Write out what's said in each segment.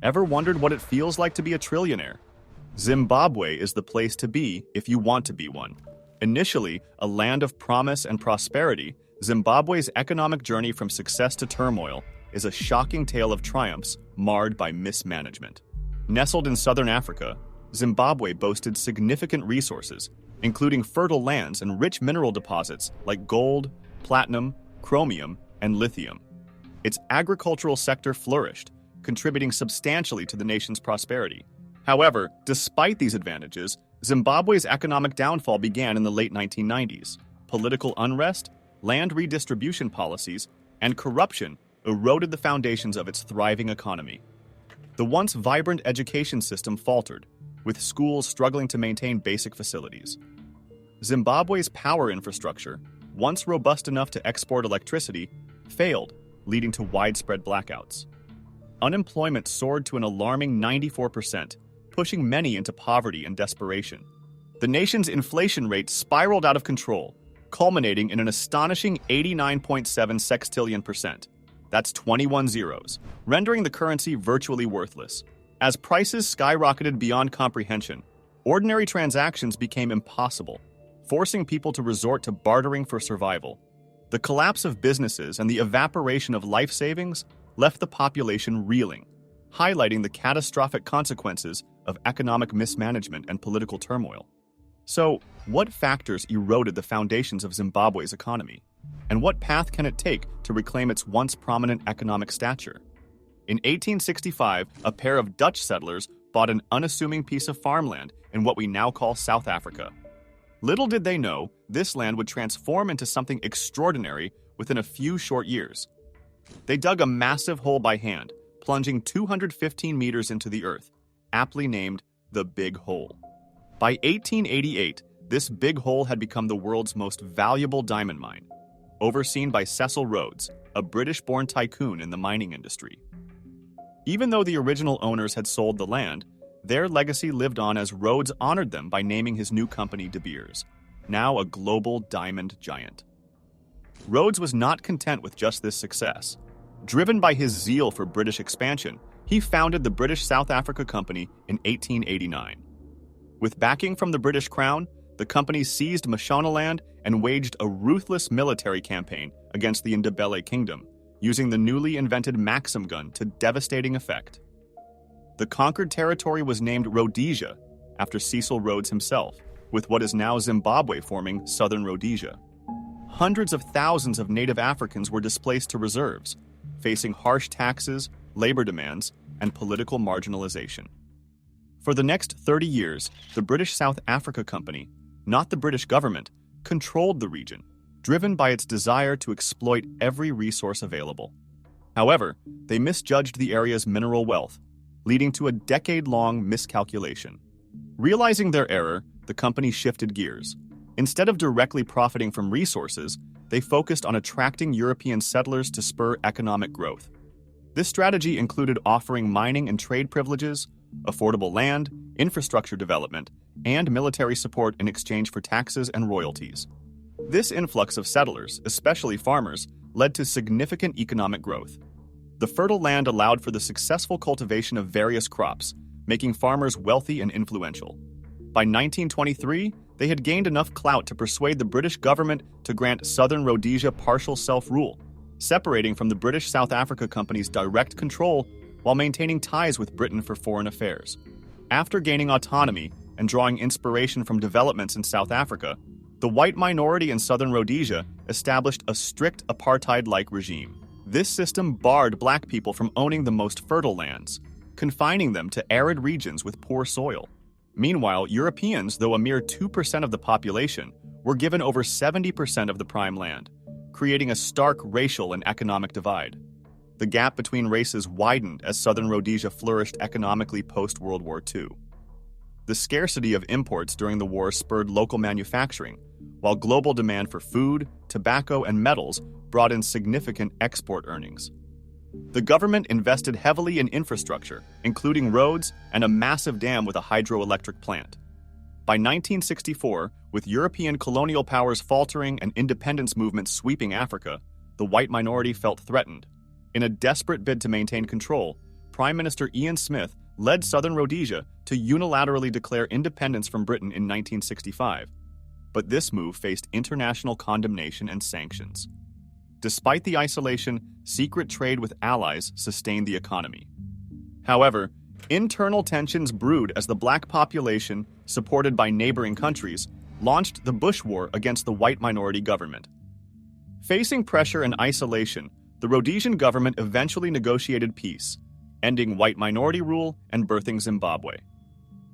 Ever wondered what it feels like to be a trillionaire? Zimbabwe is the place to be if you want to be one. Initially, a land of promise and prosperity, Zimbabwe's economic journey from success to turmoil is a shocking tale of triumphs marred by mismanagement. Nestled in southern Africa, Zimbabwe boasted significant resources, including fertile lands and rich mineral deposits like gold, platinum, chromium, and lithium. Its agricultural sector flourished, contributing substantially to the nation's prosperity. However, despite these advantages, Zimbabwe's economic downfall began in the late 1990s. Political unrest, land redistribution policies, and corruption eroded the foundations of its thriving economy. The once vibrant education system faltered, with schools struggling to maintain basic facilities. Zimbabwe's power infrastructure, once robust enough to export electricity, failed, leading to widespread blackouts. Unemployment soared to an alarming 94%, pushing many into poverty and desperation. The nation's inflation rate spiraled out of control, culminating in an astonishing 89.7 sextillion percent. That's 21 zeros, rendering the currency virtually worthless. As prices skyrocketed beyond comprehension, ordinary transactions became impossible, forcing people to resort to bartering for survival. The collapse of businesses and the evaporation of life savings left the population reeling, highlighting the catastrophic consequences of economic mismanagement and political turmoil. So, what factors eroded the foundations of Zimbabwe's economy? And what path can it take to reclaim its once prominent economic stature? In 1865, a pair of Dutch settlers bought an unassuming piece of farmland in what we now call South Africa. Little did they know, this land would transform into something extraordinary within a few short years. They dug a massive hole by hand, plunging 215 meters into the earth, aptly named the Big Hole. By 1888, this big hole had become the world's most valuable diamond mine, overseen by Cecil Rhodes, a British-born tycoon in the mining industry. Even though the original owners had sold the land, their legacy lived on as Rhodes honored them by naming his new company De Beers, now a global diamond giant. Rhodes was not content with just this success. Driven by his zeal for British expansion, he founded the British South Africa Company in 1889. With backing from the British Crown, the company seized Mashonaland and waged a ruthless military campaign against the Ndebele Kingdom, using the newly invented Maxim gun to devastating effect. The conquered territory was named Rhodesia, after Cecil Rhodes himself, with what is now Zimbabwe forming southern Rhodesia. Hundreds of thousands of native Africans were displaced to reserves, facing harsh taxes, labor demands, and political marginalization. For the next 30 years, the British South Africa Company, not the British government, controlled the region, driven by its desire to exploit every resource available. However, they misjudged the area's mineral wealth, leading to a decade-long miscalculation. Realizing their error, the company shifted gears. Instead of directly profiting from resources, they focused on attracting European settlers to spur economic growth. This strategy included offering mining and trade privileges, affordable land, infrastructure development, and military support in exchange for taxes and royalties. This influx of settlers, especially farmers, led to significant economic growth. The fertile land allowed for the successful cultivation of various crops, making farmers wealthy and influential. By 1923, they had gained enough clout to persuade the British government to grant Southern Rhodesia partial self-rule, separating from the British South Africa Company's direct control while maintaining ties with Britain for foreign affairs. After gaining autonomy and drawing inspiration from developments in South Africa, the white minority in Southern Rhodesia established a strict apartheid-like regime. This system barred black people from owning the most fertile lands, confining them to arid regions with poor soil. Meanwhile, Europeans, though a mere 2% of the population, were given over 70% of the prime land, creating a stark racial and economic divide. The gap between races widened as Southern Rhodesia flourished economically post-World War II. The scarcity of imports during the war spurred local manufacturing, while global demand for food, tobacco, and metals brought in significant export earnings. The government invested heavily in infrastructure, including roads and a massive dam with a hydroelectric plant. By 1964, with European colonial powers faltering and independence movements sweeping Africa, the white minority felt threatened. In a desperate bid to maintain control, Prime Minister Ian Smith led Southern Rhodesia to unilaterally declare independence from Britain in 1965. But this move faced international condemnation and sanctions. Despite the isolation, secret trade with allies sustained the economy. However, internal tensions brewed as the black population, supported by neighboring countries, launched the Bush War against the white minority government. Facing pressure and isolation, the Rhodesian government eventually negotiated peace, ending white minority rule and birthing Zimbabwe.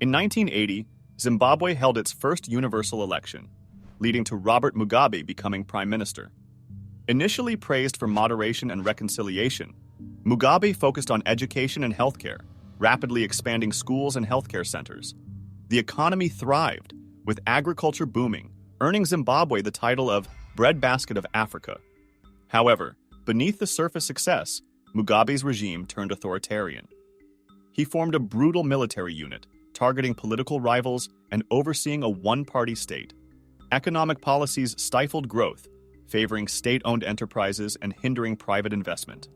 In 1980, Zimbabwe held its first universal election, leading to Robert Mugabe becoming prime minister. Initially praised for moderation and reconciliation, Mugabe focused on education and healthcare, rapidly expanding schools and healthcare centers. The economy thrived, with agriculture booming, earning Zimbabwe the title of breadbasket of Africa. However, beneath the surface success, Mugabe's regime turned authoritarian. He formed a brutal military unit, targeting political rivals and overseeing a one-party state. Economic policies stifled growth, favoring state-owned enterprises and hindering private investment.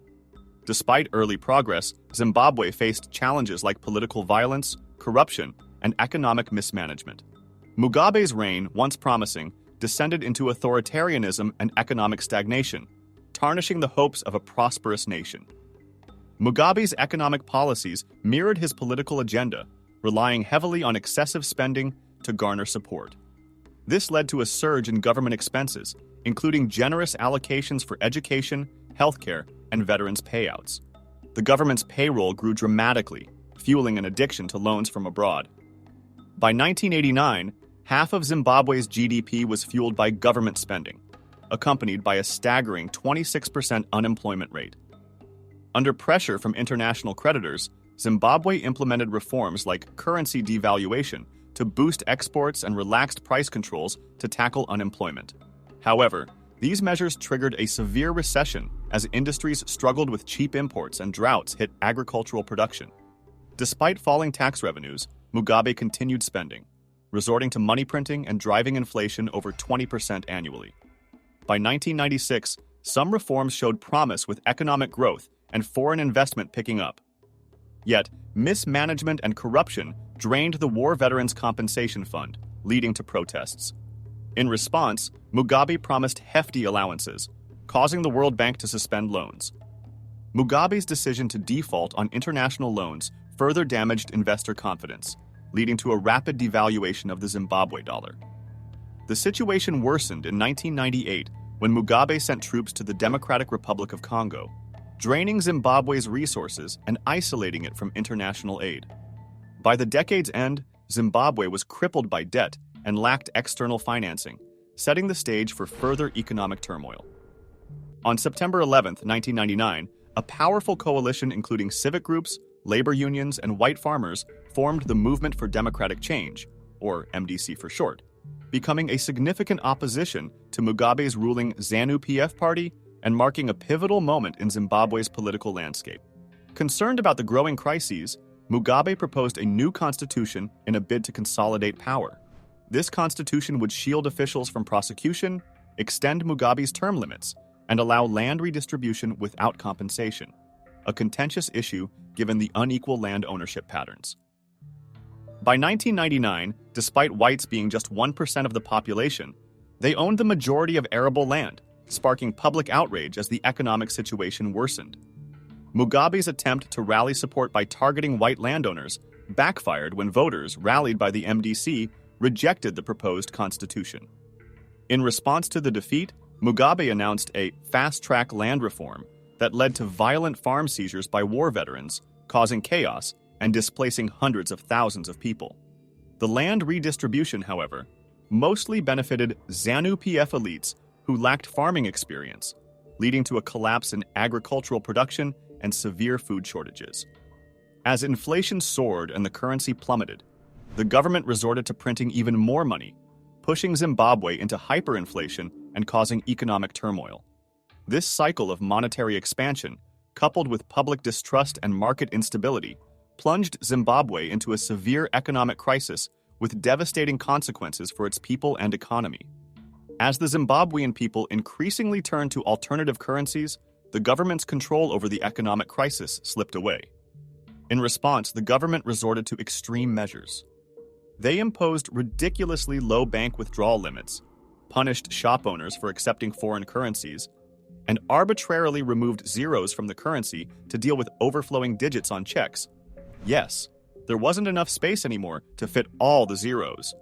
Despite early progress, Zimbabwe faced challenges like political violence, corruption, and economic mismanagement. Mugabe's reign, once promising, descended into authoritarianism and economic stagnation, tarnishing the hopes of a prosperous nation. Mugabe's economic policies mirrored his political agenda, relying heavily on excessive spending to garner support. This led to a surge in government expenses, including generous allocations for education, healthcare, and veterans' payouts. The government's payroll grew dramatically, fueling an addiction to loans from abroad. By 1989, half of Zimbabwe's GDP was fueled by government spending, accompanied by a staggering 26% unemployment rate. Under pressure from international creditors, Zimbabwe implemented reforms like currency devaluation to boost exports and relaxed price controls to tackle unemployment. However, these measures triggered a severe recession as industries struggled with cheap imports and droughts hit agricultural production. Despite falling tax revenues, Mugabe continued spending, resorting to money printing and driving inflation over 20% annually. By 1996, some reforms showed promise with economic growth and foreign investment picking up. Yet, mismanagement and corruption drained the War Veterans Compensation Fund, leading to protests. In response, Mugabe promised hefty allowances, causing the World Bank to suspend loans. Mugabe's decision to default on international loans further damaged investor confidence, leading to a rapid devaluation of the Zimbabwe dollar. The situation worsened in 1998 when Mugabe sent troops to the Democratic Republic of Congo, draining Zimbabwe's resources and isolating it from international aid. By the decade's end, Zimbabwe was crippled by debt and lacked external financing, setting the stage for further economic turmoil. On September 11, 1999, a powerful coalition including civic groups, labor unions, and white farmers formed the Movement for Democratic Change, or MDC for short, becoming a significant opposition to Mugabe's ruling ZANU-PF party and marking a pivotal moment in Zimbabwe's political landscape. Concerned about the growing crises, Mugabe proposed a new constitution in a bid to consolidate power. This constitution would shield officials from prosecution, extend Mugabe's term limits, and allow land redistribution without compensation, a contentious issue given the unequal land ownership patterns. By 1999, despite whites being just 1% of the population, they owned the majority of arable land, sparking public outrage as the economic situation worsened. Mugabe's attempt to rally support by targeting white landowners backfired when voters, rallied by the MDC, rejected the proposed constitution. In response to the defeat, Mugabe announced a fast-track land reform that led to violent farm seizures by war veterans, causing chaos and displacing hundreds of thousands of people. The land redistribution, however, mostly benefited ZANU-PF elites who lacked farming experience, leading to a collapse in agricultural production and severe food shortages. As inflation soared and the currency plummeted, the government resorted to printing even more money, pushing Zimbabwe into hyperinflation and causing economic turmoil. This cycle of monetary expansion, coupled with public distrust and market instability, plunged Zimbabwe into a severe economic crisis with devastating consequences for its people and economy. As the Zimbabwean people increasingly turned to alternative currencies, the government's control over the economic crisis slipped away. In response, the government resorted to extreme measures. They imposed ridiculously low bank withdrawal limits, punished shop owners for accepting foreign currencies, and arbitrarily removed zeros from the currency to deal with overflowing digits on checks. Yes, there wasn't enough space anymore to fit all the zeros.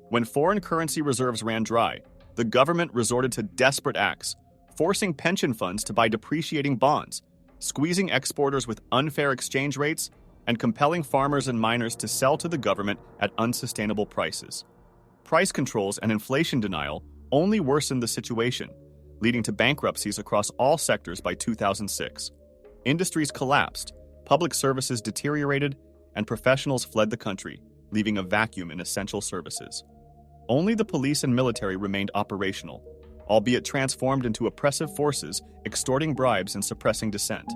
When foreign currency reserves ran dry, the government resorted to desperate acts, forcing pension funds to buy depreciating bonds, squeezing exporters with unfair exchange rates, and compelling farmers and miners to sell to the government at unsustainable prices. Price controls and inflation denial only worsened the situation, leading to bankruptcies across all sectors by 2006. Industries collapsed, public services deteriorated, and professionals fled the country, leaving a vacuum in essential services. Only the police and military remained operational, albeit transformed into oppressive forces, extorting bribes and suppressing dissent.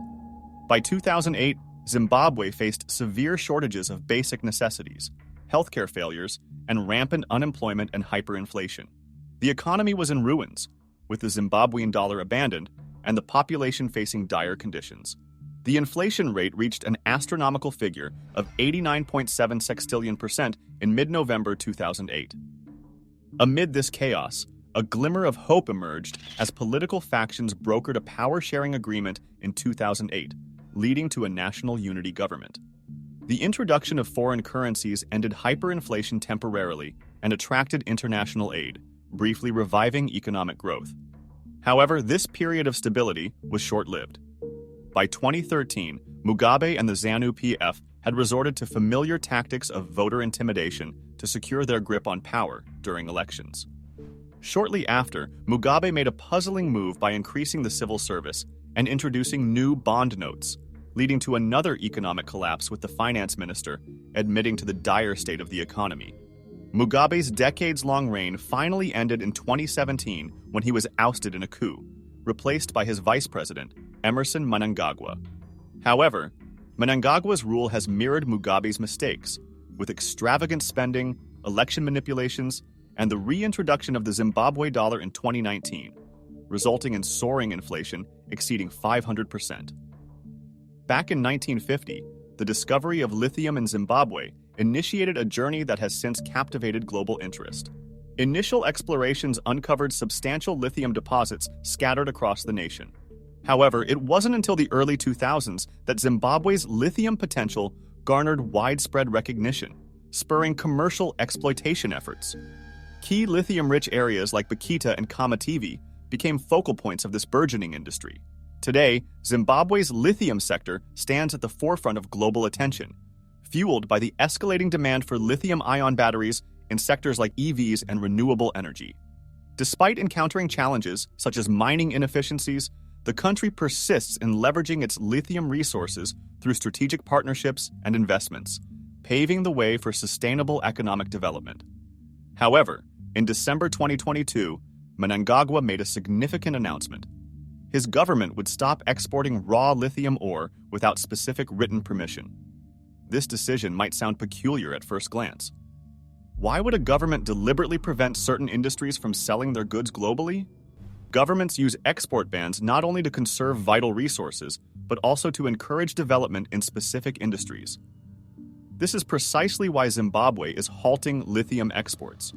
By 2008, Zimbabwe faced severe shortages of basic necessities, healthcare failures, and rampant unemployment and hyperinflation. The economy was in ruins, with the Zimbabwean dollar abandoned and the population facing dire conditions. The inflation rate reached an astronomical figure of 89.7 sextillion% in mid-November 2008. Amid this chaos, a glimmer of hope emerged as political factions brokered a power-sharing agreement in 2008, leading to a national unity government. The introduction of foreign currencies ended hyperinflation temporarily and attracted international aid, briefly reviving economic growth. However, this period of stability was short-lived. By 2013, Mugabe and the ZANU-PF had resorted to familiar tactics of voter intimidation to secure their grip on power during elections. Shortly after, Mugabe made a puzzling move by increasing the civil service and introducing new bond notes, leading to another economic collapse with the finance minister admitting to the dire state of the economy. Mugabe's decades-long reign finally ended in 2017 when he was ousted in a coup, replaced by his vice president, Emmerson Mnangagwa. However, Mnangagwa's rule has mirrored Mugabe's mistakes, with extravagant spending, election manipulations, and the reintroduction of the Zimbabwe dollar in 2019, resulting in soaring inflation exceeding 500%. Back in 1950, the discovery of lithium in Zimbabwe initiated a journey that has since captivated global interest. Initial explorations uncovered substantial lithium deposits scattered across the nation. However, it wasn't until the early 2000s that Zimbabwe's lithium potential garnered widespread recognition, spurring commercial exploitation efforts. Key lithium-rich areas like Bakita and Kamativi became focal points of this burgeoning industry. Today, Zimbabwe's lithium sector stands at the forefront of global attention, fueled by the escalating demand for lithium-ion batteries in sectors like EVs and renewable energy. Despite encountering challenges such as mining inefficiencies, the country persists in leveraging its lithium resources through strategic partnerships and investments, paving the way for sustainable economic development. However, in December 2022, Mnangagwa made a significant announcement. His government would stop exporting raw lithium ore without specific written permission. This decision might sound peculiar at first glance. Why would a government deliberately prevent certain industries from selling their goods globally? Governments use export bans not only to conserve vital resources, but also to encourage development in specific industries. This is precisely why Zimbabwe is halting lithium exports.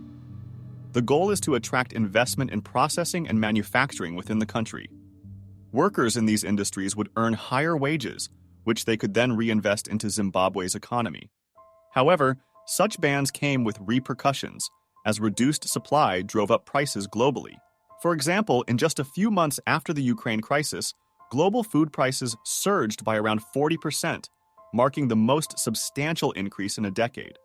The goal is to attract investment in processing and manufacturing within the country. Workers in these industries would earn higher wages, which they could then reinvest into Zimbabwe's economy. However, such bans came with repercussions, as reduced supply drove up prices globally. For example, in just a few months after the Ukraine crisis, global food prices surged by around 40%, marking the most substantial increase in a decade.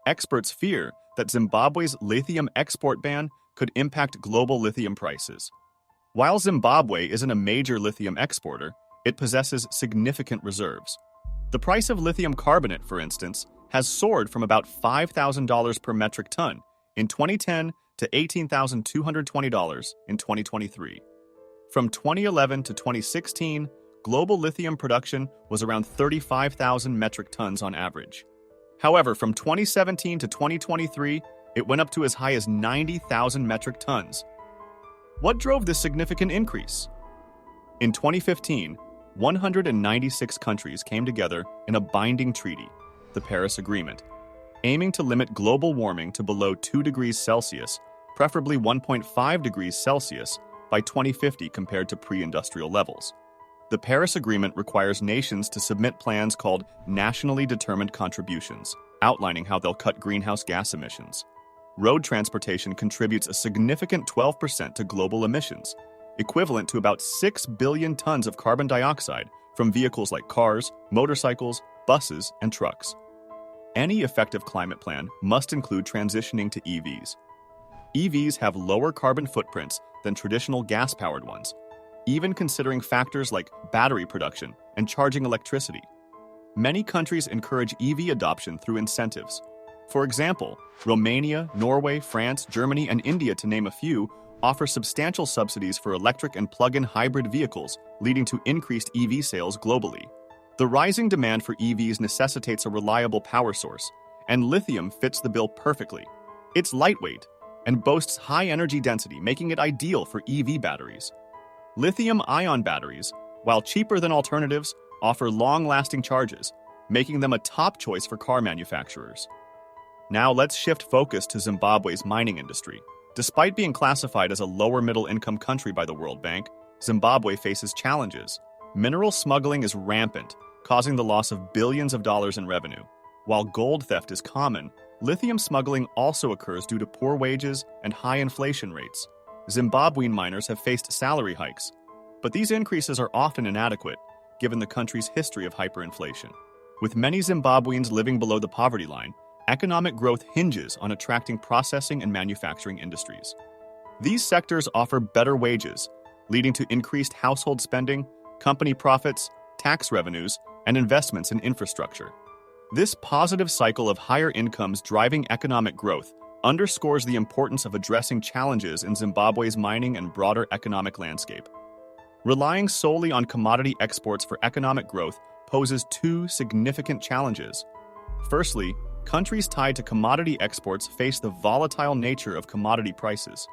Experts fear that Zimbabwe's lithium export ban could impact global lithium prices. While Zimbabwe isn't a major lithium exporter, it possesses significant reserves. The price of lithium carbonate, for instance, has soared from about $5,000 per metric ton in 2010 to $18,220 in 2023. From 2011 to 2016, global lithium production was around 35,000 metric tons on average. However, from 2017 to 2023, it went up to as high as 90,000 metric tons. What drove this significant increase? In 2015, 196 countries came together in a binding treaty, the Paris Agreement, aiming to limit global warming to below 2 degrees Celsius, preferably 1.5 degrees Celsius, by 2050 compared to pre-industrial levels. The Paris Agreement requires nations to submit plans called nationally determined contributions, outlining how they'll cut greenhouse gas emissions. Road transportation contributes a significant 12% to global emissions, equivalent to about 6 billion tons of carbon dioxide from vehicles like cars, motorcycles, buses, and trucks. Any effective climate plan must include transitioning to EVs. EVs have lower carbon footprints than traditional gas-powered ones, even considering factors like battery production and charging electricity. Many countries encourage EV adoption through incentives. For example, Romania, Norway, France, Germany, and India, to name a few, offer substantial subsidies for electric and plug-in hybrid vehicles, leading to increased EV sales globally. The rising demand for EVs necessitates a reliable power source, and lithium fits the bill perfectly. It's lightweight and boasts high energy density, making it ideal for EV batteries. Lithium-ion batteries, while cheaper than alternatives, offer long-lasting charges, making them a top choice for car manufacturers. Now let's shift focus to Zimbabwe's mining industry. Despite being classified as a lower middle-income country by the World Bank, Zimbabwe faces challenges. Mineral smuggling is rampant, causing the loss of billions of dollars in revenue. While gold theft is common, lithium smuggling also occurs due to poor wages and high inflation rates. Zimbabwean miners have faced salary hikes, but these increases are often inadequate, given the country's history of hyperinflation. With many Zimbabweans living below the poverty line, economic growth hinges on attracting processing and manufacturing industries. These sectors offer better wages, leading to increased household spending, company profits, tax revenues, and investments in infrastructure. This positive cycle of higher incomes driving economic growth underscores the importance of addressing challenges in Zimbabwe's mining and broader economic landscape. Relying solely on commodity exports for economic growth poses two significant challenges. Firstly, countries tied to commodity exports face the volatile nature of commodity prices.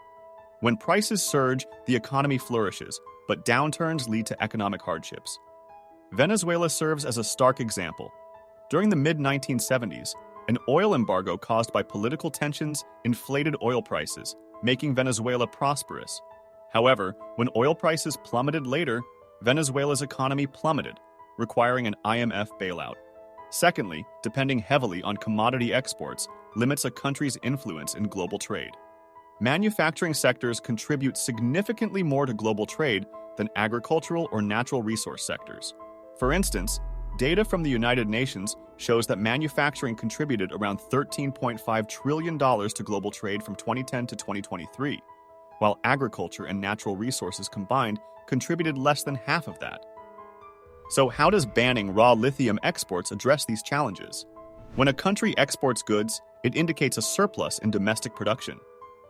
When prices surge, the economy flourishes, but downturns lead to economic hardships. Venezuela serves as a stark example. During the mid-1970s, an oil embargo caused by political tensions inflated oil prices, making Venezuela prosperous. However, when oil prices plummeted later, Venezuela's economy plummeted, requiring an IMF bailout. Secondly, depending heavily on commodity exports limits a country's influence in global trade. Manufacturing sectors contribute significantly more to global trade than agricultural or natural resource sectors. For instance, data from the United Nations shows that manufacturing contributed around $13.5 trillion to global trade from 2010 to 2023, while agriculture and natural resources combined contributed less than half of that. So how does banning raw lithium exports address these challenges? When a country exports goods, it indicates a surplus in domestic production.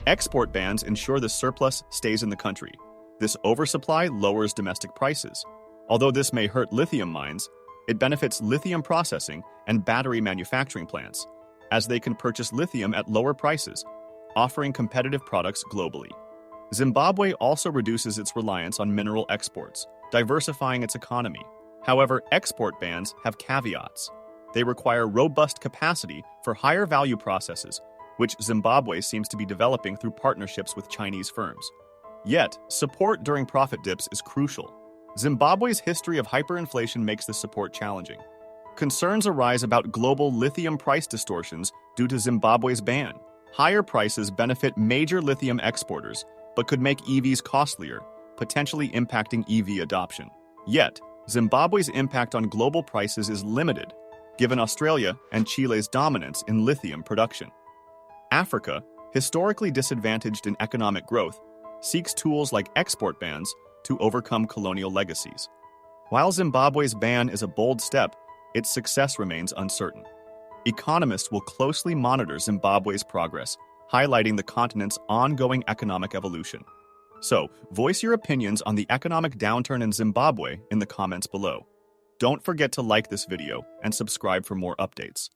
Export bans ensure the surplus stays in the country. This oversupply lowers domestic prices. Although this may hurt lithium mines, it benefits lithium processing and battery manufacturing plants, as they can purchase lithium at lower prices, offering competitive products globally. Zimbabwe also reduces its reliance on mineral exports, diversifying its economy. However, export bans have caveats. They require robust capacity for higher value processes, which Zimbabwe seems to be developing through partnerships with Chinese firms. Yet, support during profit dips is crucial. Zimbabwe's history of hyperinflation makes this support challenging. Concerns arise about global lithium price distortions due to Zimbabwe's ban. Higher prices benefit major lithium exporters, but could make EVs costlier, potentially impacting EV adoption. Yet, Zimbabwe's impact on global prices is limited, given Australia and Chile's dominance in lithium production. Africa, historically disadvantaged in economic growth, seeks tools like export bans to overcome colonial legacies. While Zimbabwe's ban is a bold step, its success remains uncertain. Economists will closely monitor Zimbabwe's progress, highlighting the continent's ongoing economic evolution. So, voice your opinions on the economic downturn in Zimbabwe in the comments below. Don't forget to like this video and subscribe for more updates.